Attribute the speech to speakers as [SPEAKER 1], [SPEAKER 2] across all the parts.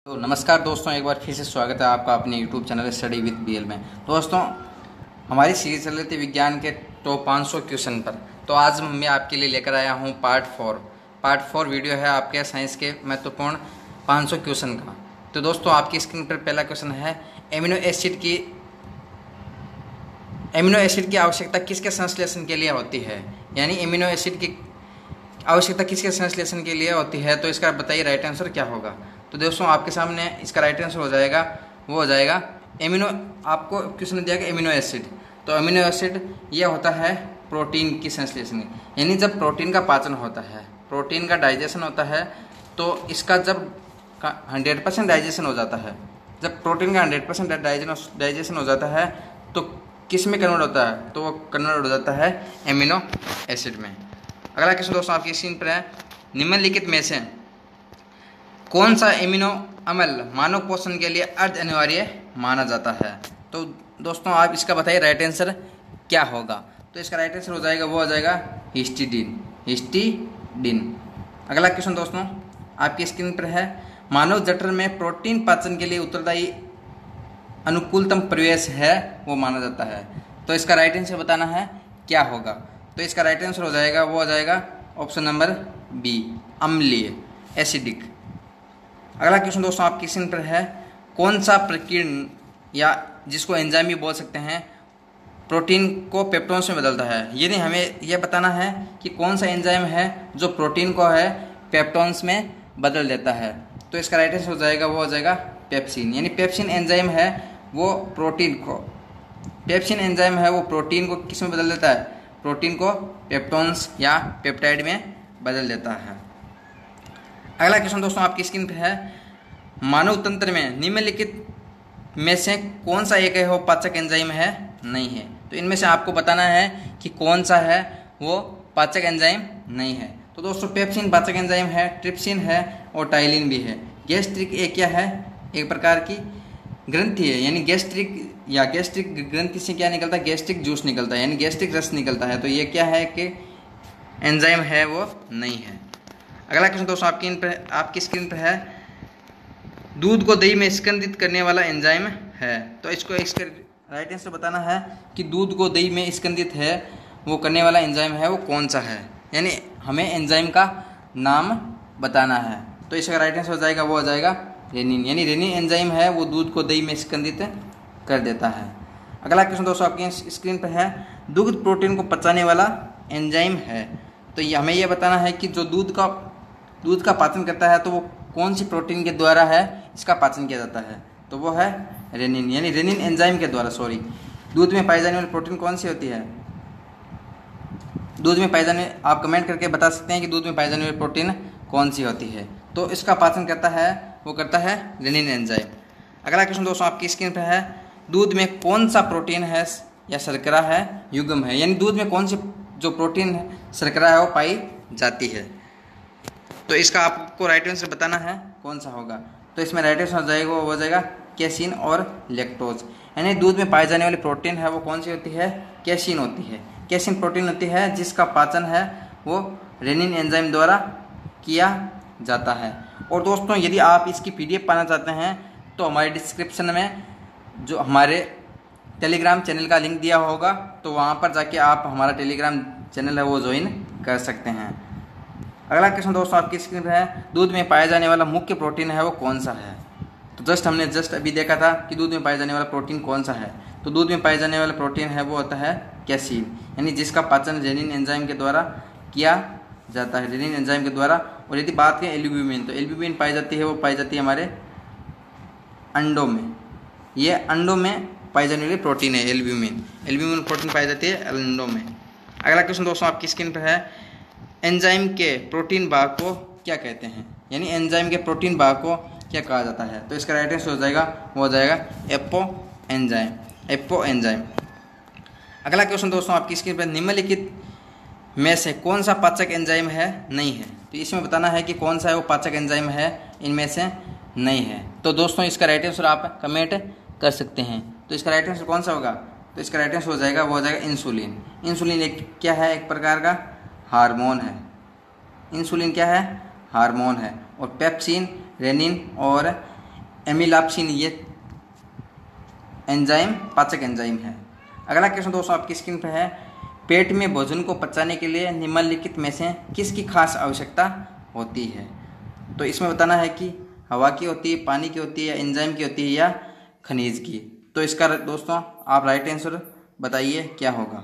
[SPEAKER 1] तो नमस्कार दोस्तों, एक बार फिर से स्वागत है आपका अपने YouTube channel study with BL में। दोस्तों, हमारी सीरीज चल रही थी विज्ञान के टॉप 500 क्वेश्चन पर। तो आज मैं आपके लिए लेकर आया हूँ पार्ट 4 वीडियो है आपके साइंस के महत्वपूर्ण 500 क्वेश्चन का। तो दोस्तों, आपकी स्क्रीन पर पहला क्वेश्चन है, एमिनो एसिड की आवश्यकता किसके संश्लेषण के लिए होती है। यानी एमिनो एसिड की आवश्यकता किसके संश्लेषण के लिए होती है। तो इसका बताइए राइट आंसर क्या होगा। तो दोस्तों, आपके सामने इसका राइट आंसर हो जाएगा एमिनो। आपको क्वेश्चन दिया गया एमिनो एसिड। तो एमिनो एसिड यह होता है प्रोटीन की संश्लेषण। यानी जब प्रोटीन का पाचन होता है, प्रोटीन का डाइजेशन होता है, तो इसका जब 100% डाइजेशन हो जाता है, जब प्रोटीन का 100% डाइजेशन हो जाता है, तो किस में कन्वर्ट होता है। तो वो कन्वर्ट हो जाता है एमिनो एसिड में। अगला क्वेश्चन दोस्तों आपकी स्क्रीन पर है, निम्नलिखित में से कौन सा एमिनो अम्ल मानव पोषण के लिए अर्ध अनिवार्य माना जाता है। तो दोस्तों, आप इसका बताइए राइट आंसर क्या होगा। तो इसका राइट आंसर हो जाएगा हिस्टिडीन। अगला क्वेश्चन दोस्तों आपकी स्क्रीन पर है, मानव जठर में प्रोटीन पाचन के लिए उत्तरदायी अनुकूलतम परिवेश है वो माना जाता है। तो इसका राइट आंसर बताना है क्या होगा। तो इसका राइट आंसर हो जाएगा ऑप्शन नंबर बी, अम्लीय, एसिडिक। अगला क्वेश्चन दोस्तों आपकी स्क्रीन पर है, कौन सा प्रकीर्ण या जिसको एंजाइम भी बोल सकते हैं, प्रोटीन को पेप्टोन्स में बदलता है। यानी हमें यह बताना है कि कौन सा एंजाइम है जो प्रोटीन को है पेप्टोन्स में बदल देता है। तो इसका राइट आंसर हो जाएगा पेप्सिन। यानी पेप्सिन एंजाइम है वो प्रोटीन को किस में बदल देता है, प्रोटीन को पेप्टोन्स या पेप्टाइड में बदल देता है। अगला क्वेश्चन दोस्तों आपकी स्क्रीन पर है, मानव तंत्र में निम्नलिखित में से कौन सा एक है वो पाचक एंजाइम है नहीं है। तो इनमें से आपको बताना है कि कौन सा है वो पाचक एंजाइम नहीं है। तो दोस्तों, पेप्सिन पाचक एंजाइम है, ट्रिप्सिन है और टाइलिन भी है। गैस्ट्रिक एक क्या है, एक प्रकार की ग्रंथि है। यानी गैस्ट्रिक ग्रंथि से क्या निकलता है, गैस्ट्रिक जूस निकलता है, यानी गैस्ट्रिक रस निकलता है। तो ये क्या है कि एंजाइम है वो नहीं है। अगला क्वेश्चन दोस्तों आपकी स्क्रीन पर है, दूध को दही में स्कंदित करने वाला एंजाइम है। तो इसका राइट आंसर बताना है कि दूध को दही में स्कंदित है वो करने वाला एंजाइम है वो कौन सा है। यानी हमें एंजाइम का नाम बताना है। तो इसका राइट आंसर हो जाएगा रेनिन। यानी रेनिन एंजाइम है वो दूध को दही में स्कंदित कर देता है। अगला क्वेश्चन दोस्तों आपकी स्क्रीन पर है, दुग्ध प्रोटीन को पचाने वाला एंजाइम है। तो ये हमें यह बताना है कि जो दूध का पाचन करता है, तो वो कौन सी प्रोटीन के द्वारा है इसका पाचन किया जाता है। तो वो है रेनिन। यानी रेनिन एंजाइम के द्वारा दूध में पाई जाने वाली प्रोटीन कौन सी होती है। आप कमेंट करके बता सकते हैं कि दूध में पाई जाने वाली प्रोटीन कौन सी होती है। तो इसका पाचन करता है रेनिन एंजाइम। अगला क्वेश्चन दोस्तों आपकी स्क्रीन पर है, दूध में कौन सा प्रोटीन है या शर्करा है युग्म है। यानी दूध में कौन सी जो प्रोटीन है शर्करा है वो पाई जाती है। तो इसका आपको राइट आंसर बताना है कौन सा होगा। तो इसमें राइट आंसर हो जाएगा कैसीन और लैक्टोज। यानी दूध में पाई जाने वाली प्रोटीन है वो कौन सी होती है, कैसीन होती है। कैसीन प्रोटीन होती है जिसका पाचन है वो रेनिन एंजाइम द्वारा किया जाता है। और दोस्तों, यदि आप इसकी PDF पाना चाहते हैं तो हमारे डिस्क्रिप्शन में जो हमारे टेलीग्राम चैनल का लिंक दिया होगा, तो वहाँ पर जाके आप हमारा टेलीग्राम चैनल है वो ज्वाइन कर सकते हैं। अगला क्वेश्चन दोस्तों आपकी स्क्रीन पर है, दूध में पाया जाने वाला मुख्य प्रोटीन है वो कौन सा है। तो हमने अभी देखा था कि दूध में पाया जाने वाला प्रोटीन कौन सा है। तो दूध में पाया जाने वाला प्रोटीन है वो होता है कैसीन। यानी जिसका पाचन रेनिन एंजाइम के द्वारा किया जाता है, रेनिन एंजाइम के द्वारा। और यदि बात करें एल्ब्यूमिन, तो एल्ब्यूमिन पाई जाती है हमारे अंडों में। ये अंडों में पाई जाने वाली प्रोटीन है एल्ब्यूमिन प्रोटीन पाई जाती है अंडों में। अगला क्वेश्चन दोस्तों आपकी स्क्रीन पर है, एंजाइम के प्रोटीन भाग को क्या कहते हैं। यानी एंजाइम के प्रोटीन भाग को क्या कहा जाता है। तो इसका राइट आंसर हो जाएगा एपो एंजाइम। अगला क्वेश्चन दोस्तों आपकी स्क्रीन पर, निम्नलिखित में से कौन सा पाचक एंजाइम है नहीं है। तो इसमें बताना है कि कौन सा है वो पाचक एंजाइम है इनमें से नहीं है। तो दोस्तों, इसका राइट आंसर आप कमेंट कर सकते हैं। तो इसका राइट आंसर कौन सा होगा। तो इसका राइट आंसर हो जाएगा इंसुलिन। इंसुलिन क्या है, एक प्रकार का हार्मोन है। इंसुलिन क्या है, हार्मोन है। और पेप्सिन, रेनिन और एमिलाप्सिन ये एंजाइम पाचक एंजाइम है। अगला क्वेश्चन दोस्तों आपकी स्क्रीन पर है, पेट में भोजन को पचाने के लिए निम्नलिखित में से किसकी खास आवश्यकता होती है? तो इसमें बताना है कि हवा की होती है, पानी की होती है, या एंजाइम की होती है, या खनिज की। तो इसका दोस्तों आप राइट आंसर बताइए क्या होगा।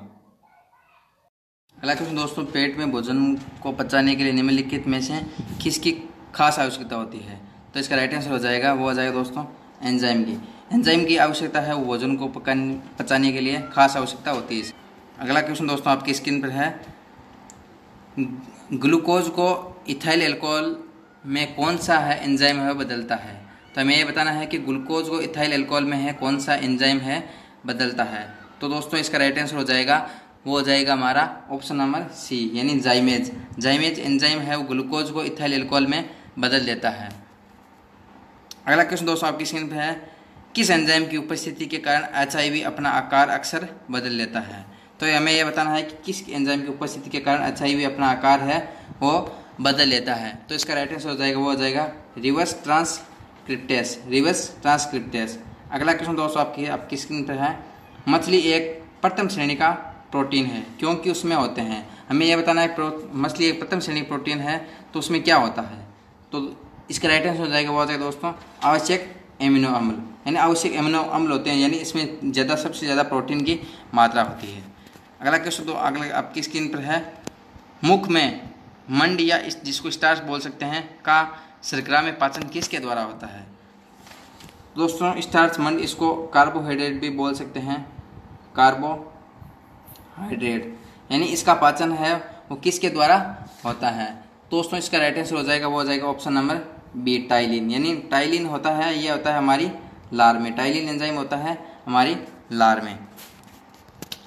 [SPEAKER 1] अगला क्वेश्चन दोस्तों, पेट में भोजन को पचाने के लिए निम्नलिखित में से किसकी खास आवश्यकता होती है? तो इसका राइट आंसर हो जाएगा, वो हो जाएगा दोस्तों एंजाइम की। एंजाइम की आवश्यकता है, वो भोजन को पचाने के लिए खास आवश्यकता होती है। अगला क्वेश्चन दोस्तों आपकी स्क्रीन पर है, ग्लूकोज को इथाइल अल्कोहल में कौन सा है एंजाइम है बदलता है? तो हमें ये बताना है कि ग्लूकोज को इथाइल अल्कोहल में है कौन सा एंजाइम है बदलता है। तो दोस्तों इसका राइट आंसर हो जाएगा, वो हो जाएगा हमारा ऑप्शन नंबर सी, यानी जाइमेज। जाइमेज एंजाइम है, वो ग्लूकोज को इथाइल अल्कोहल में बदल देता है। अगला क्वेश्चन दोस्तों आपकी स्क्रीन पर है, किस एंजाइम की उपस्थिति के कारण HIV अपना आकार अक्सर बदल लेता है? तो हमें यह बताना है कि किस एंजाइम की उपस्थिति के कारण HIV अपना आकार है वो बदल लेता है। तो इसका राइट आंसर हो जाएगा, वो हो जाएगा रिवर्स ट्रांसक्रिप्टेस, रिवर्स ट्रांसक्रिप्टेस। अगला क्वेश्चन दोस्तों आपकी स्क्रीन पर है, मछली एक प्रथम श्रेणी का प्रोटीन है क्योंकि उसमें होते हैं। हमें यह बताना है मछली एक प्रथम श्रेणी प्रोटीन है तो उसमें क्या होता है? तो इसका राइट आंसर हो जाएगा, वो हो जाएगा दोस्तों आवश्यक एमिनो अम्ल, यानी आवश्यक एमिनो अम्ल होते हैं, यानी इसमें सबसे ज़्यादा प्रोटीन की मात्रा होती है। अगला क्वेश्चन तो अगला आपकी स्क्रीन पर है, मुख में मंड या जिसको स्टार्च बोल सकते हैं का शर्करा में पाचन किसके द्वारा होता है? दोस्तों स्टार्च मंड, इसको कार्बोहाइड्रेट भी बोल सकते हैं, कार्बोहाइड्रेट, यानी इसका पाचन है वो किसके द्वारा होता है? दोस्तों इसका राइट आंसर हो जाएगा, वो हो जाएगा ऑप्शन नंबर बी, टाइलिन। यानी टाइलिन होता है, ये होता है हमारी लार में, टाइलिन एंजाइम होता है हमारी लार में।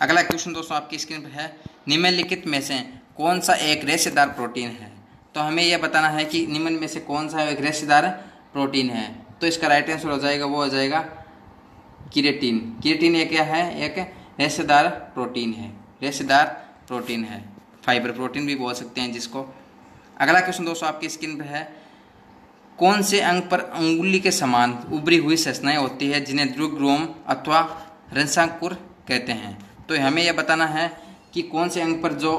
[SPEAKER 1] अगला क्वेश्चन दोस्तों आपकी स्क्रीन पर है, निम्नलिखित में से कौन सा एक रेशेदार प्रोटीन है? तो हमें यह बताना है कि निम्न में से कौन सा एक रेशेदार प्रोटीन है। तो इसका राइट आंसर हो जाएगा, वो हो जाएगा किरेटिन। किरेटिन एक क्या है? एक रेशेदार प्रोटीन है, रेशेदार प्रोटीन है, फाइबर प्रोटीन भी बोल सकते हैं जिसको। अगला क्वेश्चन दोस्तों आपकी स्क्रीन पर है, कौन से अंग पर अंगुली के समान उभरी हुई संरचनाएं होती है जिन्हें ध्रुव अथवा रंसांकुर कहते हैं? तो हमें यह बताना है कि कौन से अंग पर जो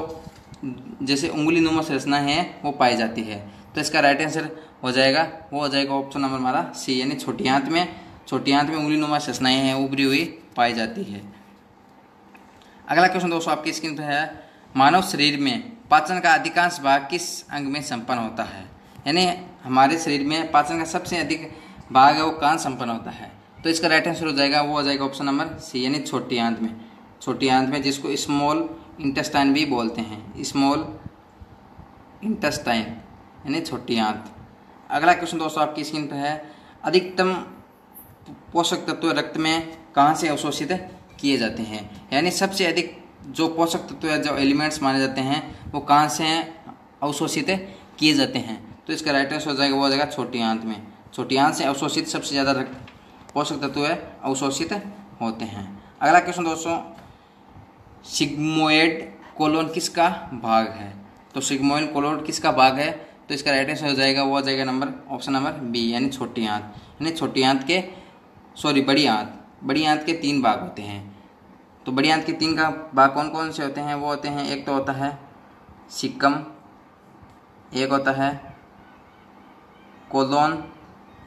[SPEAKER 1] जैसे उंगली नुमा संरचनाएं हैं वो पाई जाती है। तो इसका राइट आंसर हो जाएगा, वो हो जाएगा ऑप्शन नंबर हमारा सी, यानी छोटी आंत में उंगली नुमा संरचनाएं हैं उभरी हुई पाई जाती है। अगला क्वेश्चन दोस्तों आपकी स्क्रीन पर है, मानव शरीर में पाचन का अधिकांश भाग किस अंग में संपन्न होता है? यानी हमारे शरीर में पाचन का सबसे अधिक भाग है वो कहाँ संपन्न होता है? तो इसका राइट आंसर हो जाएगा, वो हो जाएगा ऑप्शन नंबर सी, यानी छोटी आंत में, छोटी आंत में, जिसको स्मॉल इंटेस्टाइन भी बोलते हैं, स्मॉल इंटेस्टाइन यानी छोटी आंत। अगला क्वेश्चन दोस्तों आपकी स्क्रीन पर है, अधिकतम पोषक तत्व रक्त में कहाँ से अवशोषित किए जाते हैं? यानी सबसे अधिक जो पोषक तत्व या जो एलिमेंट्स माने जाते हैं वो कहाँ से अवशोषित किए जाते हैं? तो इसका राइट आंसर हो जाएगा, वो हो जाएगा छोटी आंत में, छोटी आंत से अवशोषित सबसे ज़्यादा पोषक तत्व अवशोषित होते हैं। अगला क्वेश्चन दोस्तों, सिग्मोइड कोलोन किसका भाग है? तो सिग्मोइड कोलोन किसका भाग है? तो इसका राइट आंसर हो जाएगा, वो हो जाएगा ऑप्शन नंबर बी, यानी छोटी आंत, यानी छोटी आंत के बड़ी आंत के 3 भाग होते हैं। तो बड़ी आंत के 3 का भाग कौन कौन से होते हैं? वो होते हैं, एक तो होता है सिक्कम, एक होता है कोलोन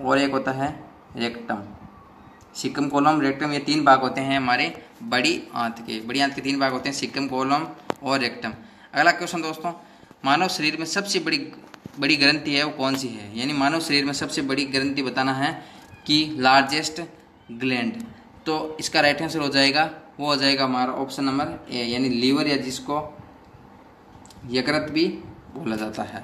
[SPEAKER 1] और एक होता है रेक्टम। सिक्कम, कोलोन, रेक्टम, ये 3 भाग होते हैं हमारे बड़ी आंत के 3 भाग होते हैं, सिक्कम, कोलोन और रेक्टम। अगला क्वेश्चन दोस्तों, मानव शरीर में सबसे बड़ी ग्रंथि है वो कौन सी है? यानी मानव शरीर में सबसे बड़ी ग्रंथि बताना है कि लार्जेस्ट ग्लैंड। तो इसका राइट आंसर हो जाएगा, वो हो जाएगा हमारा ऑप्शन नंबर ए, यानी लीवर, या जिसको यकृत भी बोला जाता है।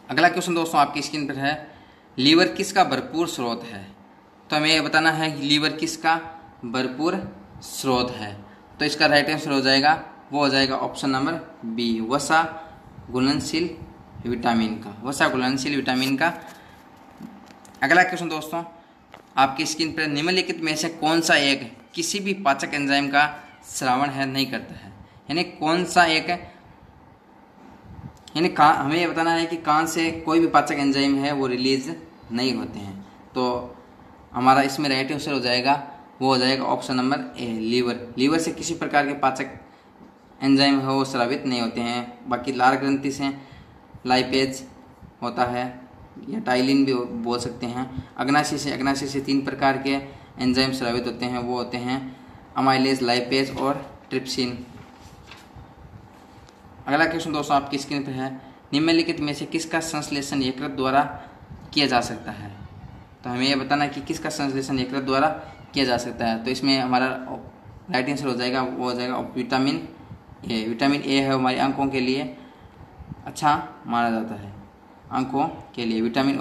[SPEAKER 1] अगला क्वेश्चन दोस्तों आपकी स्क्रीन पर है, लीवर किसका भरपूर स्रोत है? तो हमें यह बताना है कि लीवर किसका भरपूर स्रोत है। तो इसका राइट आंसर हो जाएगा, वो हो जाएगा ऑप्शन नंबर बी, वसा घुलनशील विटामिन का। अगला क्वेश्चन दोस्तों आपकी स्क्रीन पर, निम्नलिखित में से कौन सा एक किसी भी पाचक एंजाइम का श्रावण नहीं करता है? यानी कौन सा एक, यानी हमें यह बताना है कि कहाँ से कोई भी पाचक एंजाइम है वो रिलीज नहीं होते हैं। तो हमारा इसमें राइट आंसर हो जाएगा, वो हो जाएगा option number A, lever. Lever से किसी प्रकार के पाचक एंजाइम है वो स्रावित नहीं होते हैं। बाकी लार ग्रंथि से लाइपेज होता है या टाइलिन भी बोल सकते हैं। अग्नाशय से 3 प्रकार के एंजाइम स्रावित होते हैं, वो होते हैं अमाइलेज, लाइपेज और ट्रिप्सिन। अगला क्वेश्चन दोस्तों आपकी स्क्रीन पर है, निम्नलिखित में से किसका संश्लेषण यकृत द्वारा किया जा सकता है। तो हमें यह बताना कि किसका संश्लेषण यकृत द्वारा किया जा सकता है। तो इसमें हमारा राइट आंसर हो जाएगा, वो हो जाएगा विटामिन ए। विटामिन ए है हमारी आंखों के लिए अच्छा माना जाता है, आंखों के लिए विटामिन